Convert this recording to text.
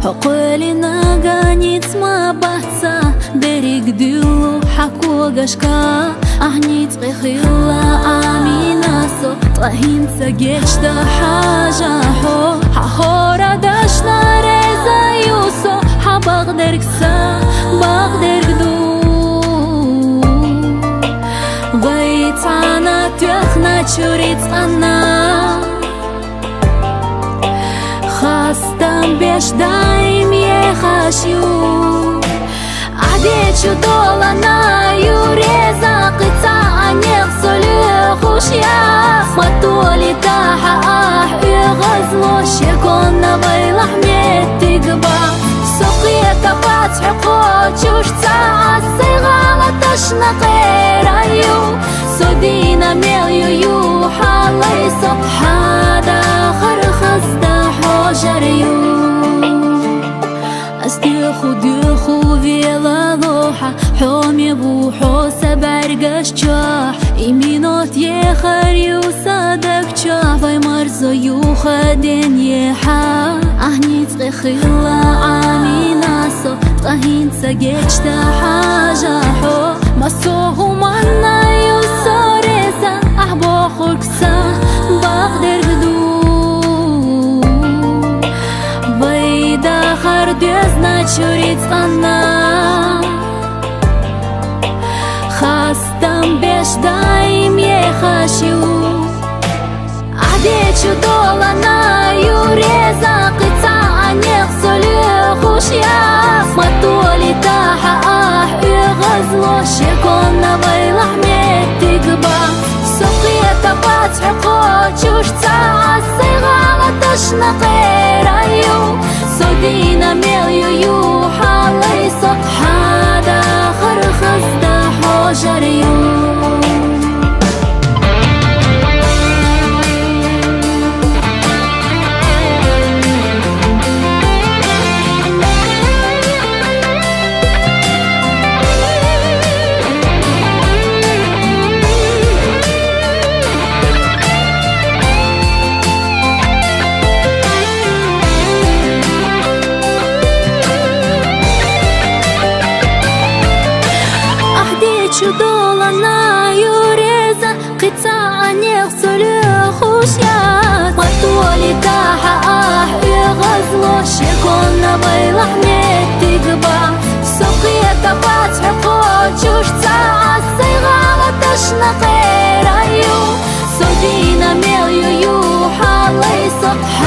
حقولي ناقانيت ما بحثا دريك ديلو حكو قشكا أهنيت غيخيلا آميناسو طهين سجيش دا حاجة حورا داشنا ريزا يوسو حبغدرك سا بغدرك دو غيت عنا تيخنا تشوريت أنا خاستم بيش دايم يخاشيو عديتشو دولنا يوريزا قطع نغسل خوشيا مطولي تاحا يغزلو شيكونا بيلح ميتقبا سقية تبات حقوق جوش تاع الصيغة تشنا غير أيو سودينا ميليو يو حالي صبحا داخر خستا حوجريو ديخو فيلا ضوحة حومي بوحو سبعر قشجاح إيمينوت يخريو صادق جاح في مرزو يوخدين يحا أهنيت غيخيلا عاميناسو طهين سجيش تا حاجة حو مسوهو منا يوسوريسا أحبو خلقسا بقدر بدو بيدا خرديزنا تشوريت أنا خاستم بيش دايم يخاشيو عديتشو دولنا يوريزا قطع نغسل خوشيا مطولي تاحا يغزلو شيكونا بيلح ميتقبا سقية تبات حقوق جوش تاع الصيغة تشنا غير أيو سودينا ميليو يو حالي صبحا داخر خستا حوجريو دولنا يوريزا قطع نغسل خوشيا مطولي تاحا يغزلو شيكونا بيلح ميتقبا سقية تبات حقوق جوش تاع الصيغة تشنا غير أيو سودينا ميليو يو حالي صبحا